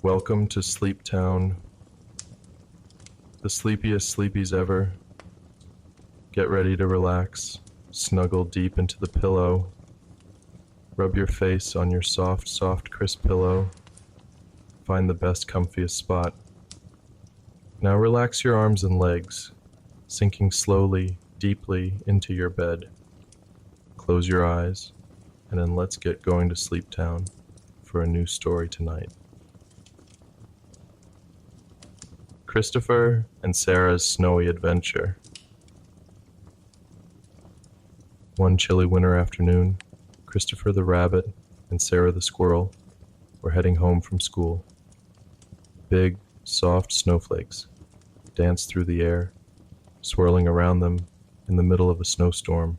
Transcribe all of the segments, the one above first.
Welcome to Sleeptown, the sleepiest sleepies ever. Get ready to relax, snuggle deep into the pillow, rub your face on your soft, crisp pillow, find the best, comfiest spot. Now relax your arms and legs, sinking slowly, deeply into your bed. Close your eyes, and then let's get going to Sleeptown for a new story tonight. Christopher and Sarah's Snowy Adventure. One chilly winter afternoon, Christopher the rabbit and Sarah the squirrel were heading home from school. Big, soft snowflakes danced through the air, swirling around them in the middle of a snowstorm.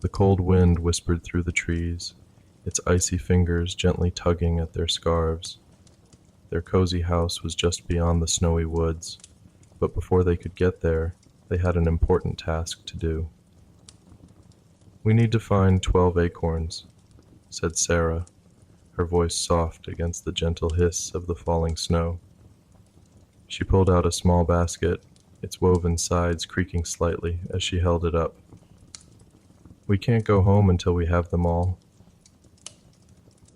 The cold wind whispered through the trees, its icy fingers gently tugging at their scarves. Their cozy house was just beyond the snowy woods, but before they could get there, they had an important task to do. "We need to find 12 acorns," said Sarah, her voice soft against the gentle hiss of the falling snow. She pulled out a small basket, its woven sides creaking slightly as she held it up. "We can't go home until we have them all."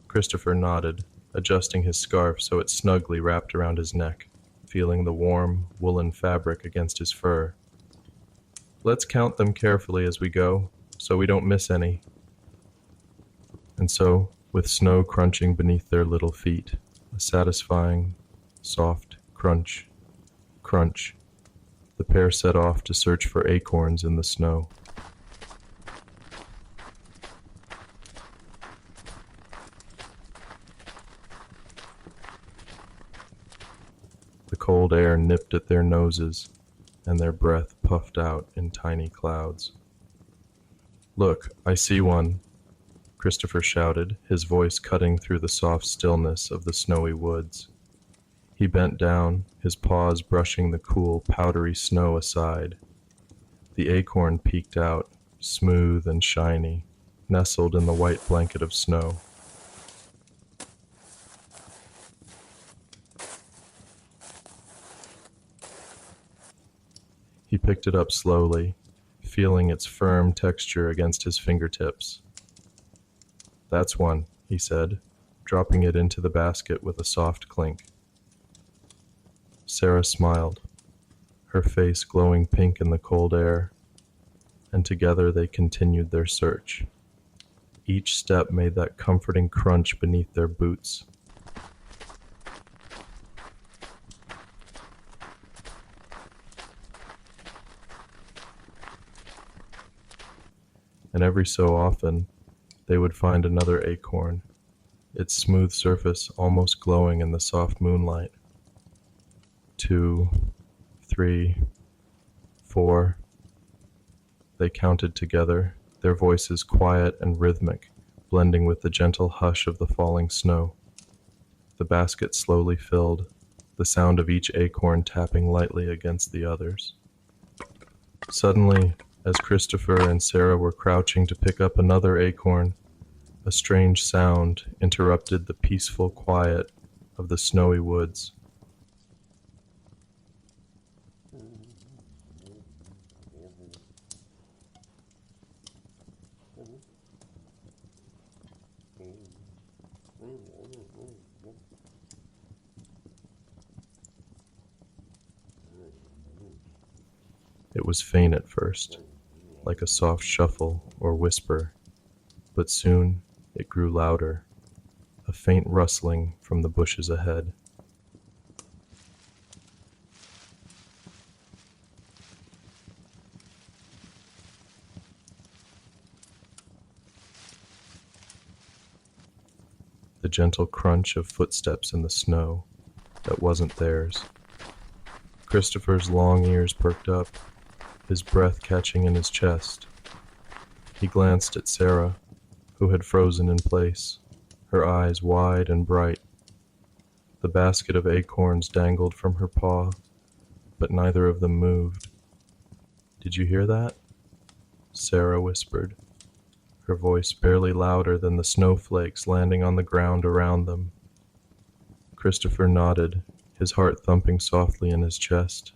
Christopher nodded, adjusting his scarf so it snugly wrapped around his neck, feeling the warm, woolen fabric against his fur. "Let's count them carefully as we go, so we don't miss any." And so, with snow crunching beneath their little feet, a satisfying, soft crunch, crunch, the pair set off to search for acorns in the snow. The cold air nipped at their noses, and their breath puffed out in tiny clouds. "Look, I see one," Christopher shouted, his voice cutting through the soft stillness of the snowy woods. He bent down, his paws brushing the cool, powdery snow aside. The acorn peeked out, smooth and shiny, nestled in the white blanket of snow. He picked it up slowly, feeling its firm texture against his fingertips. "That's one," he said, dropping it into the basket with a soft clink. Sarah smiled, her face glowing pink in the cold air, and together they continued their search. Each step made that comforting crunch beneath their boots. And every so often, they would find another acorn, its smooth surface almost glowing in the soft moonlight. 2, 3, 4. They counted together, their voices quiet and rhythmic, blending with the gentle hush of the falling snow. The basket slowly filled, the sound of each acorn tapping lightly against the others. Suddenly, as Christopher and Sarah were crouching to pick up another acorn, a strange sound interrupted the peaceful quiet of the snowy woods. It was faint at first, like a soft shuffle or whisper, but soon it grew louder, a faint rustling from the bushes ahead. The gentle crunch of footsteps in the snow that wasn't theirs. Christopher's long ears perked up, his breath catching in his chest. He glanced at Sarah, who had frozen in place, her eyes wide and bright. The basket of acorns dangled from her paw, but neither of them moved. "Did you hear that?" Sarah whispered, her voice barely louder than the snowflakes landing on the ground around them. Christopher nodded, his heart thumping softly in his chest.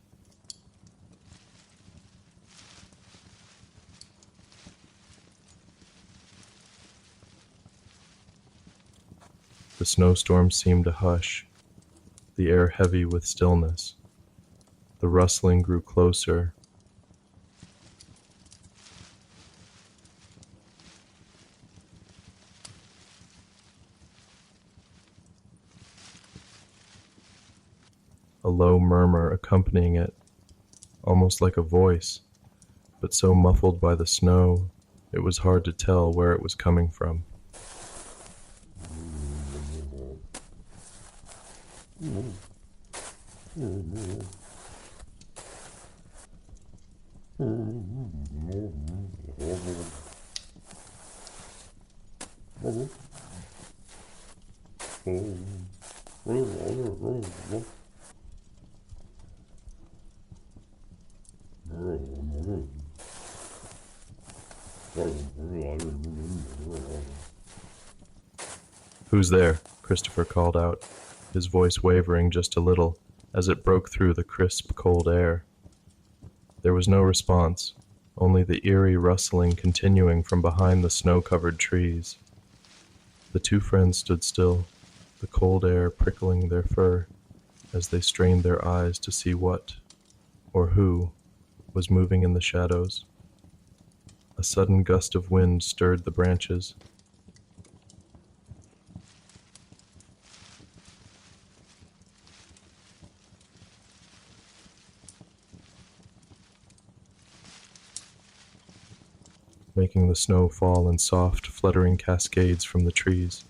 The snowstorm seemed to hush, the air heavy with stillness. The rustling grew closer. A low murmur accompanying it, almost like a voice, but so muffled by the snow it was hard to tell where it was coming from. "Who's there?" Christopher called out, his voice wavering just a little as it broke through the crisp, cold air. There was no response, only the eerie rustling continuing from behind the snow-covered trees. The two friends stood still, the cold air prickling their fur as they strained their eyes to see what, or who, was moving in the shadows. A sudden gust of wind stirred the branches. Making the snow fall in soft, fluttering cascades from the trees.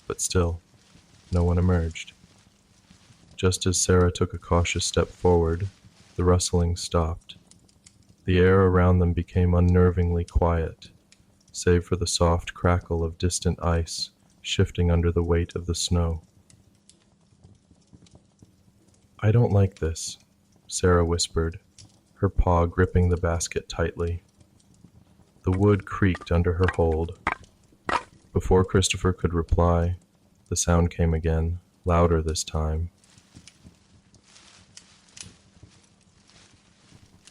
But still, no one emerged. Just as Sarah took a cautious step forward, the rustling stopped. The air around them became unnervingly quiet, save for the soft crackle of distant ice shifting under the weight of the snow. "I don't like this," Sarah whispered, her paw gripping the basket tightly. The wood creaked under her hold. Before Christopher could reply, the sound came again, louder this time.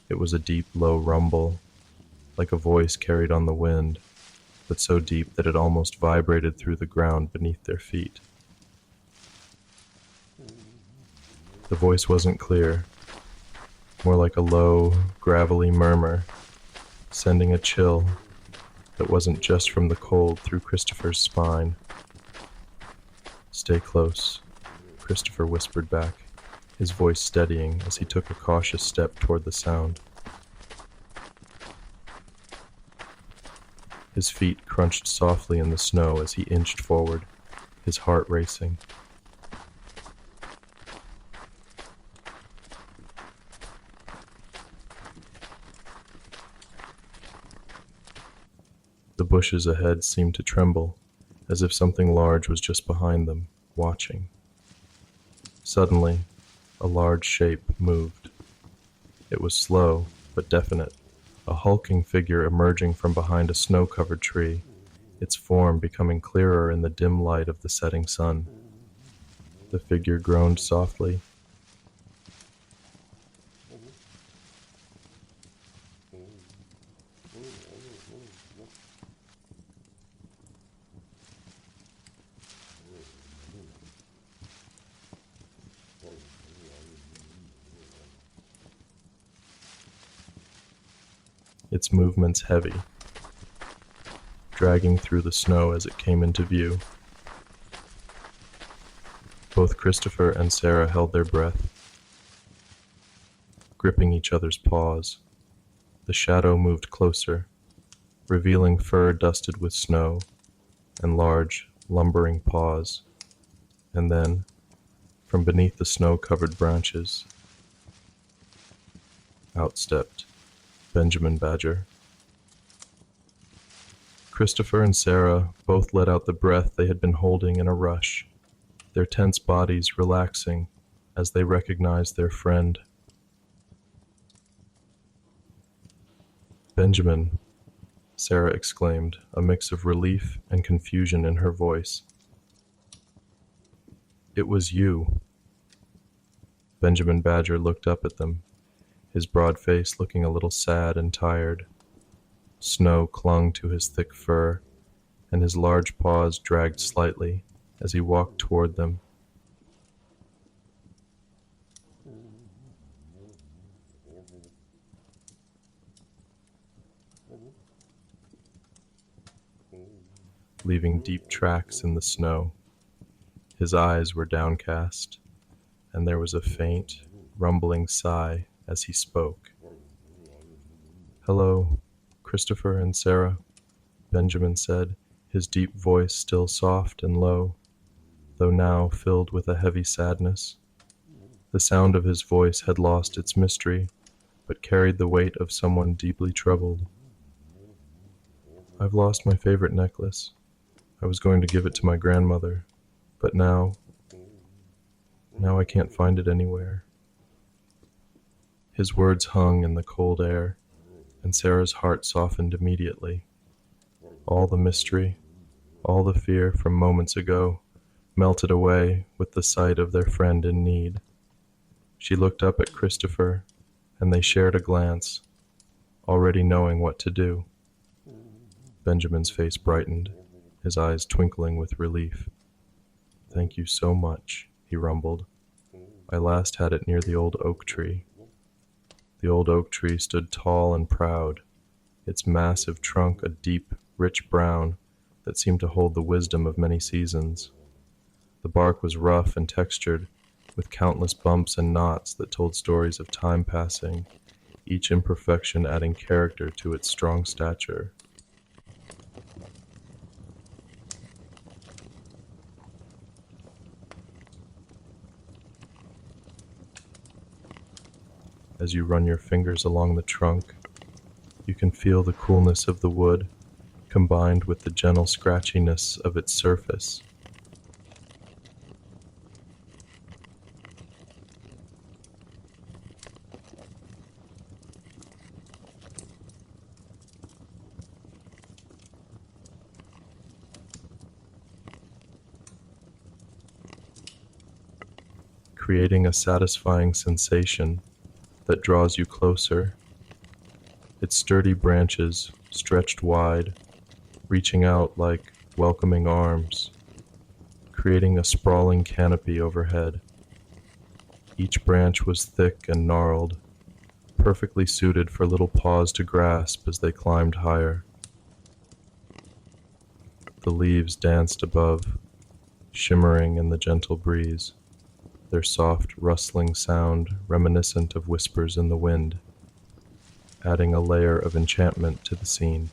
It was a deep, low rumble, like a voice carried on the wind, but so deep that it almost vibrated through the ground beneath their feet. The voice wasn't clear, more like a low, gravelly murmur, sending a chill that wasn't just from the cold through Christopher's spine. "Stay close," Christopher whispered back, his voice steadying as he took a cautious step toward the sound. His feet crunched softly in the snow as he inched forward, his heart racing. The bushes ahead seemed to tremble, as if something large was just behind them, watching. Suddenly, a large shape moved. It was slow, but definite, a hulking figure emerging from behind a snow-covered tree, its form becoming clearer in the dim light of the setting sun. The figure groaned softly. Its movements heavy, dragging through the snow as it came into view. Both Christopher and Sarah held their breath, gripping each other's paws. The shadow moved closer, revealing fur dusted with snow and large, lumbering paws. And then, from beneath the snow-covered branches, out stepped Benjamin Badger. Christopher and Sarah both let out the breath they had been holding in a rush, their tense bodies relaxing as they recognized their friend. "Benjamin," Sarah exclaimed, a mix of relief and confusion in her voice. It was you. Benjamin Badger looked up at them, his broad face looking a little sad and tired. Snow clung to his thick fur, and his large paws dragged slightly as he walked toward them. Leaving deep tracks in the snow. His eyes were downcast, and there was a faint, rumbling sigh as he spoke. "Hello, Christopher and Sarah," Benjamin said, his deep voice still soft and low, though now filled with a heavy sadness. The sound of his voice had lost its mystery, but carried the weight of someone deeply troubled. "I've lost my favorite necklace. I was going to give it to my grandmother, but now I can't find it anywhere." His words hung in the cold air, and Sarah's heart softened immediately. All the mystery, all the fear from moments ago, melted away with the sight of their friend in need. She looked up at Christopher, and they shared a glance, already knowing what to do. Benjamin's face brightened, his eyes twinkling with relief. "Thank you so much," he rumbled. "I last had it near the old oak tree." The old oak tree stood tall and proud, its massive trunk a deep, rich brown that seemed to hold the wisdom of many seasons. The bark was rough and textured, with countless bumps and knots that told stories of time passing, each imperfection adding character to its strong stature. As you run your fingers along the trunk, you can feel the coolness of the wood, combined with the gentle scratchiness of its surface. Creating a satisfying sensation that draws you closer. Its sturdy branches stretched wide, reaching out like welcoming arms, creating a sprawling canopy overhead. Each branch was thick and gnarled, perfectly suited for little paws to grasp as they climbed higher. The leaves danced above, shimmering in the gentle breeze, their soft, rustling sound reminiscent of whispers in the wind, adding a layer of enchantment to the scene.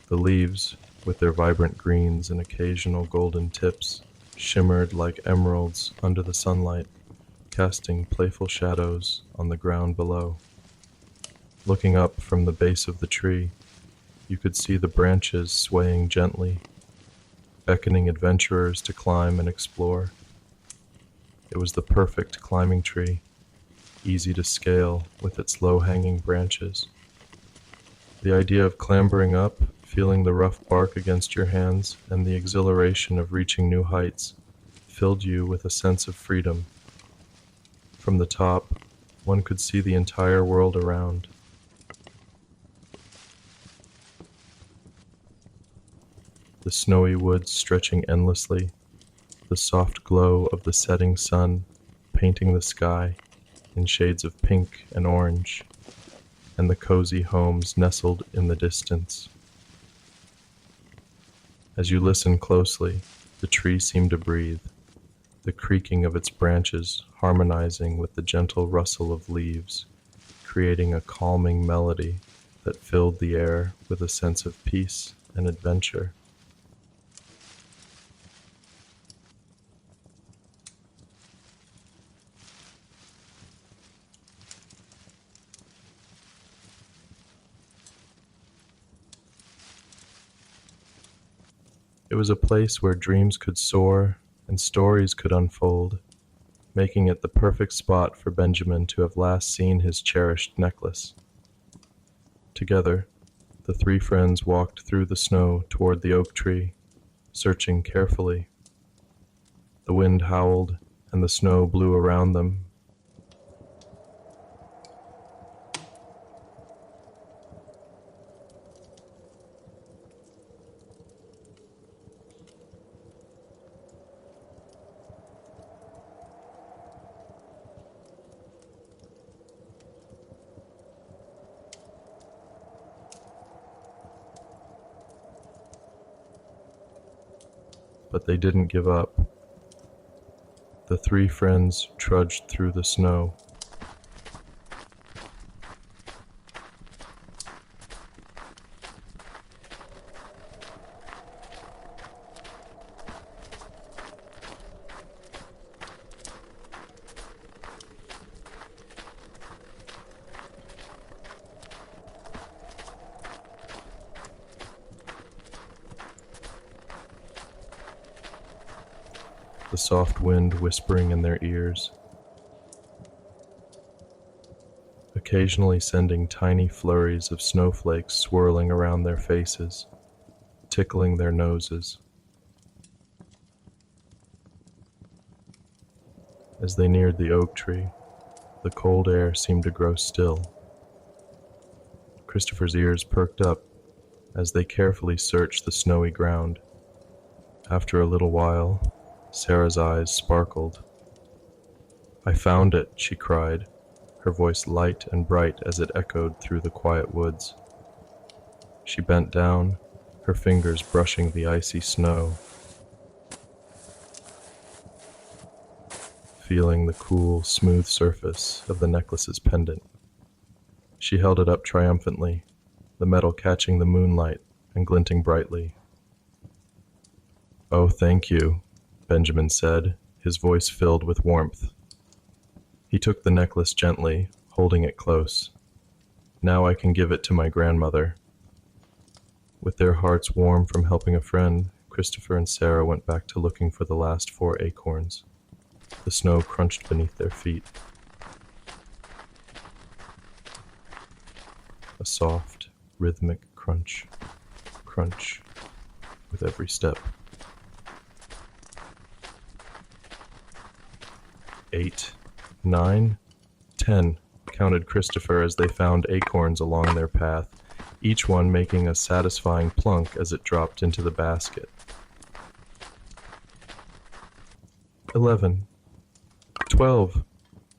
The leaves, with their vibrant greens and occasional golden tips, shimmered like emeralds under the sunlight, casting playful shadows on the ground below. Looking up from the base of the tree, you could see the branches swaying gently, beckoning adventurers to climb and explore. It was the perfect climbing tree, easy to scale with its low-hanging branches. The idea of clambering up, feeling the rough bark against your hands, and the exhilaration of reaching new heights filled you with a sense of freedom. From the top, one could see the entire world around. The snowy woods stretching endlessly, the soft glow of the setting sun painting the sky in shades of pink and orange, and the cozy homes nestled in the distance. As you listen closely, the tree seemed to breathe, the creaking of its branches harmonizing with the gentle rustle of leaves, creating a calming melody that filled the air with a sense of peace and adventure. It was a place where dreams could soar and stories could unfold, making it the perfect spot for Benjamin to have last seen his cherished necklace. Together, the three friends walked through the snow toward the oak tree, searching carefully. The wind howled, and the snow blew around them. But they didn't give up. The three friends trudged through the snow. The soft wind whispering in their ears, occasionally sending tiny flurries of snowflakes swirling around their faces, tickling their noses. As they neared the oak tree, the cold air seemed to grow still. Christopher's ears perked up as they carefully searched the snowy ground. After a little while, Sarah's eyes sparkled. "I found it," she cried, her voice light and bright as it echoed through the quiet woods. She bent down, her fingers brushing the icy snow, feeling the cool, smooth surface of the necklace's pendant. She held it up triumphantly, the metal catching the moonlight and glinting brightly. "Oh, thank you," Benjamin said, his voice filled with warmth. He took the necklace gently, holding it close. "Now I can give it to my grandmother." With their hearts warm from helping a friend, Christopher and Sarah went back to looking for the last 4 acorns. The snow crunched beneath their feet. A soft, rhythmic crunch, crunch, with every step. 8, 9, 10, counted Christopher as they found acorns along their path, each one making a satisfying plunk as it dropped into the basket. 11, 12,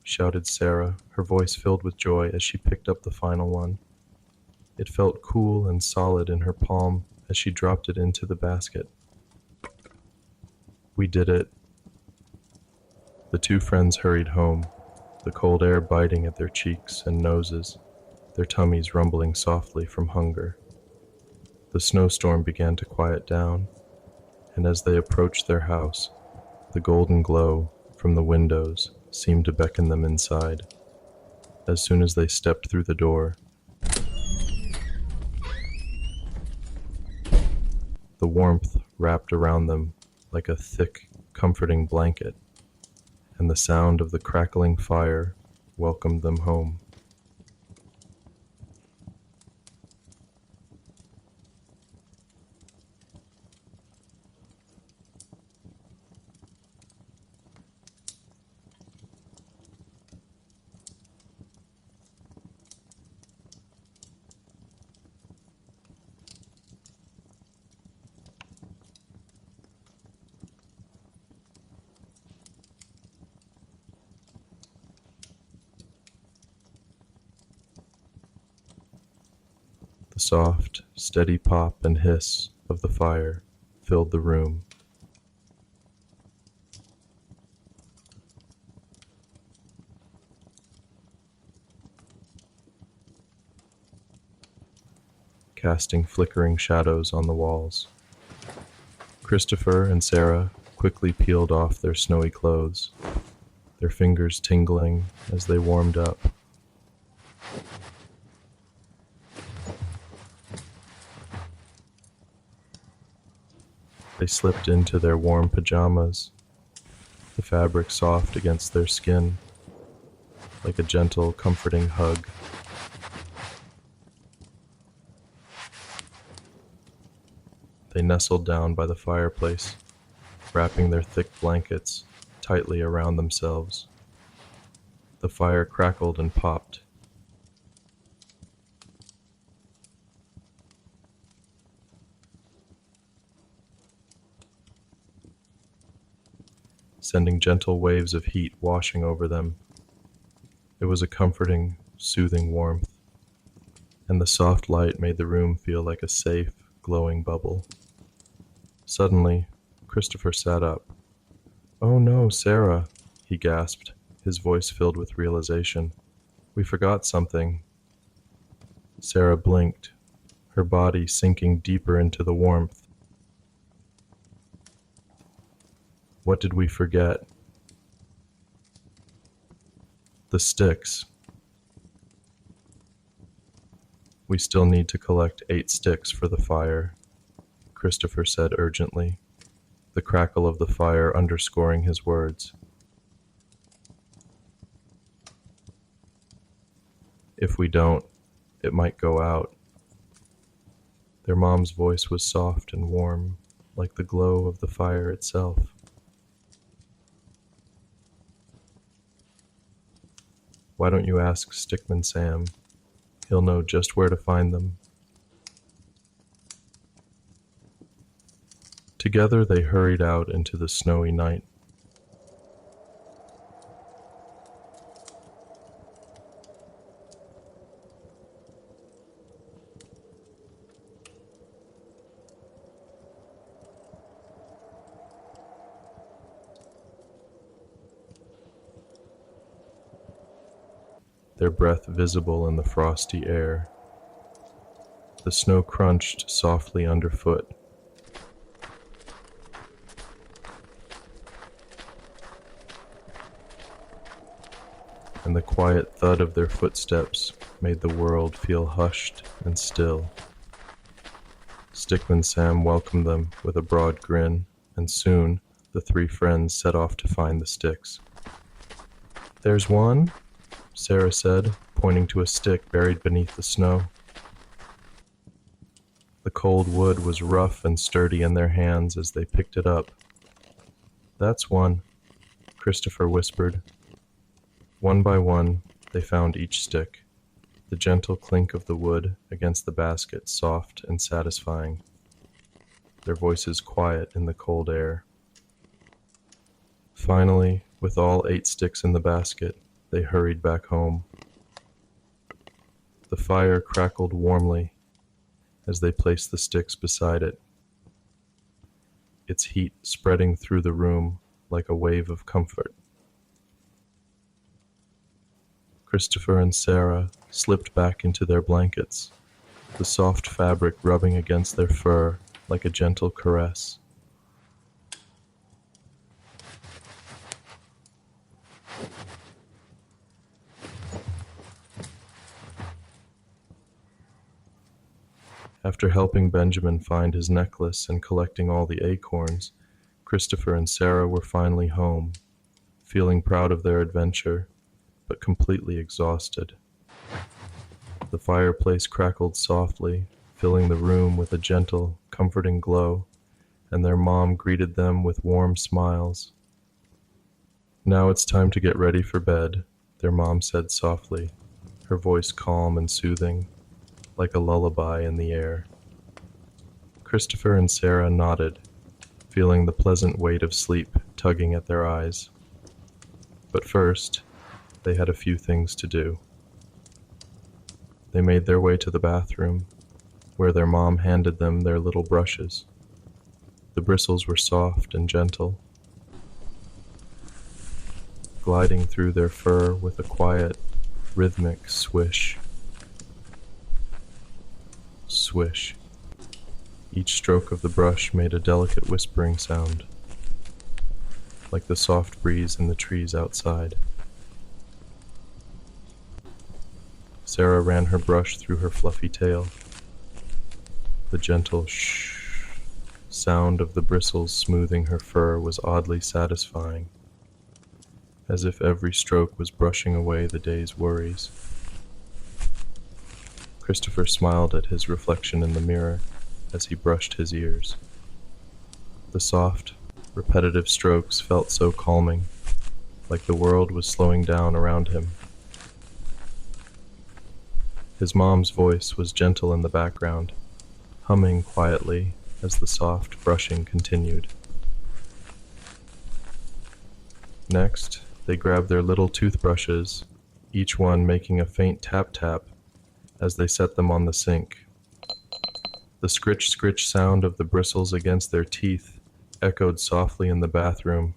shouted Sarah, her voice filled with joy as she picked up the final one. It felt cool and solid in her palm as she dropped it into the basket. "We did it." The two friends hurried home, the cold air biting at their cheeks and noses, their tummies rumbling softly from hunger. The snowstorm began to quiet down, and as they approached their house, the golden glow from the windows seemed to beckon them inside. As soon as they stepped through the door, the warmth wrapped around them like a thick, comforting blanket, and the sound of the crackling fire welcomed them home. The soft, steady pop and hiss of the fire filled the room. Casting flickering shadows on the walls. Christopher and Sarah quickly peeled off their snowy clothes, their fingers tingling as they warmed up. They slipped into their warm pajamas, the fabric soft against their skin, like a gentle, comforting hug. They nestled down by the fireplace, wrapping their thick blankets tightly around themselves. The fire crackled and popped. Sending gentle waves of heat washing over them. It was a comforting, soothing warmth, and the soft light made the room feel like a safe, glowing bubble. Suddenly, Christopher sat up. "Oh no, Sarah," he gasped, his voice filled with realization. "We forgot something." Sarah blinked, her body sinking deeper into the warmth. "What did we forget?" "The sticks. We still need to collect 8 sticks for the fire," Christopher said urgently, the crackle of the fire underscoring his words. "If we don't, it might go out." Their mom's voice was soft and warm, like the glow of the fire itself. "Why don't you ask Stickman Sam? He'll know just where to find them." Together they hurried out into the snowy night. Their breath visible in the frosty air. The snow crunched softly underfoot. And the quiet thud of their footsteps made the world feel hushed and still. Stickman Sam welcomed them with a broad grin, and soon the 3 friends set off to find the sticks. "There's one," Sarah said, pointing to a stick buried beneath the snow. The cold wood was rough and sturdy in their hands as they picked it up. "That's one," Christopher whispered. One by one, they found each stick, the gentle clink of the wood against the basket soft and satisfying, their voices quiet in the cold air. Finally, with all 8 sticks in the basket, they hurried back home. The fire crackled warmly as they placed the sticks beside it, its heat spreading through the room like a wave of comfort. Christopher and Sarah slipped back into their blankets, the soft fabric rubbing against their fur like a gentle caress. After helping Benjamin find his necklace and collecting all the acorns, Christopher and Sarah were finally home, feeling proud of their adventure, but completely exhausted. The fireplace crackled softly, filling the room with a gentle, comforting glow, and their mom greeted them with warm smiles. "Now it's time to get ready for bed," their mom said softly, her voice calm and soothing, like a lullaby in the air. Christopher and Sarah nodded, feeling the pleasant weight of sleep tugging at their eyes. But first, they had a few things to do. They made their way to the bathroom, where their mom handed them their little brushes. The bristles were soft and gentle, gliding through their fur with a quiet, rhythmic swish. Swish. Each stroke of the brush made a delicate whispering sound, like the soft breeze in the trees outside. Sarah ran her brush through her fluffy tail. The gentle shh sound of the bristles smoothing her fur was oddly satisfying, as if every stroke was brushing away the day's worries. Christopher smiled at his reflection in the mirror as he brushed his ears. The soft, Repetitive strokes felt so calming, like the world was slowing down around him. His mom's voice was gentle in the background, humming quietly as the soft brushing continued. Next, they grabbed their little toothbrushes, each one making a faint tap-tap as they set them on the sink. The scritch-scritch sound of the bristles against their teeth echoed softly in the bathroom.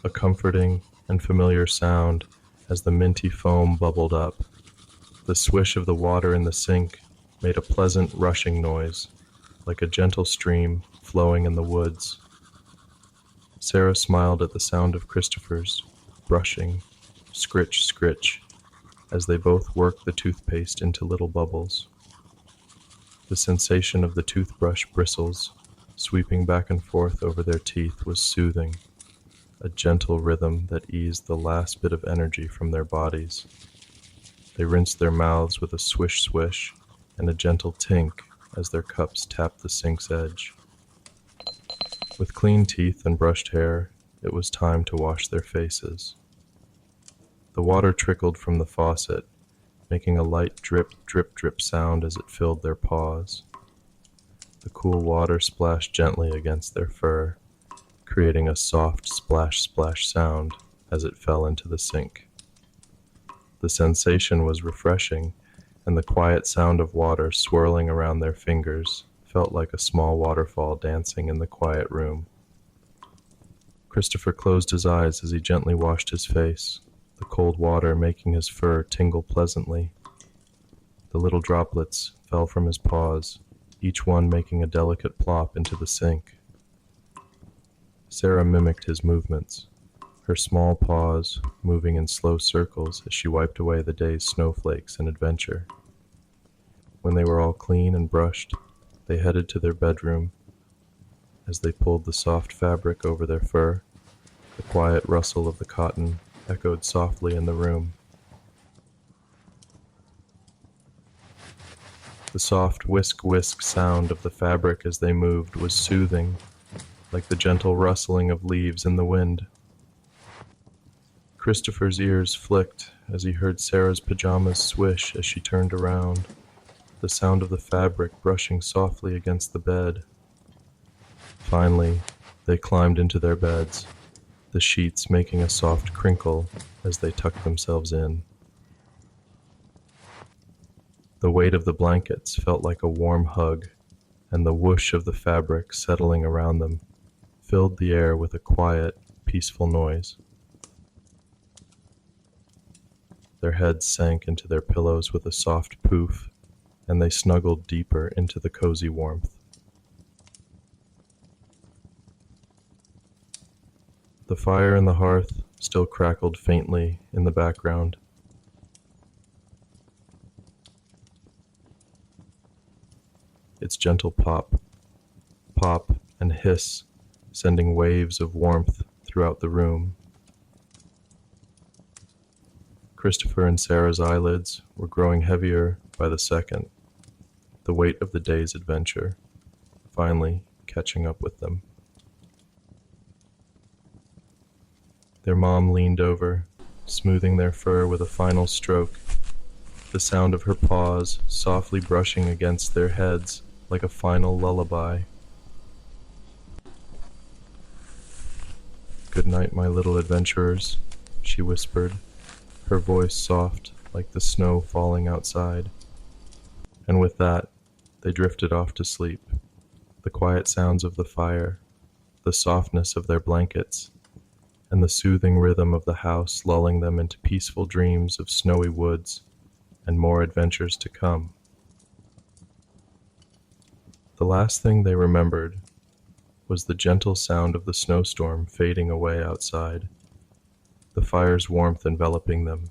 A comforting and familiar sound as the minty foam bubbled up. The swish of the water in the sink made a pleasant rushing noise, like a gentle stream flowing in the woods. Sarah smiled at the sound of Christopher's brushing, scritch, scritch, as they both worked the toothpaste into little bubbles. The sensation of the toothbrush bristles sweeping back and forth over their teeth was soothing, a gentle rhythm that eased the last bit of energy from their bodies. They rinsed their mouths with a swish swish and a gentle tink as their cups tapped the sink's edge. With clean teeth and brushed hair, it was time to wash their faces. The water trickled from the faucet, making a light drip, drip, drip sound as it filled their paws. The cool water splashed gently against their fur, creating a soft splash, splash sound as it fell into the sink. The sensation was refreshing, and the quiet sound of water swirling around their fingers felt like a small waterfall dancing in the quiet room. Christopher closed his eyes as he gently washed his face, the cold water making his fur tingle pleasantly. The little droplets fell from his paws, each one making a delicate plop into the sink. Sarah mimicked his movements, her small paws moving in slow circles as she wiped away the day's snowflakes and adventure. When they were all clean and brushed, they headed to their bedroom. As they pulled the soft fabric over their fur, the quiet rustle of the cotton echoed softly in the room. The soft whisk-whisk sound of the fabric as they moved was soothing, like the gentle rustling of leaves in the wind. Christopher's ears flicked as he heard Sarah's pajamas swish as she turned around, the sound of the fabric brushing softly against the bed. Finally, they climbed into their beds, the sheets making a soft crinkle as they tucked themselves in. The weight of the blankets felt like a warm hug, and the whoosh of the fabric settling around them filled the air with a quiet, peaceful noise. Their heads sank into their pillows with a soft poof, and they snuggled deeper into the cozy warmth. The fire in the hearth still crackled faintly in the background. Its gentle pop, pop, and hiss sending waves of warmth throughout the room. Christopher and Sarah's eyelids were growing heavier by the second, the weight of the day's adventure finally catching up with them. Their mom leaned over, smoothing their fur with a final stroke, the sound of her paws softly brushing against their heads like a final lullaby. "Good night, my little adventurers," she whispered, her voice soft like the snow falling outside. And with that, they drifted off to sleep, the quiet sounds of the fire, the softness of their blankets, and the soothing rhythm of the house lulling them into peaceful dreams of snowy woods and more adventures to come. The last thing they remembered was the gentle sound of the snowstorm fading away outside, the fire's warmth enveloping them,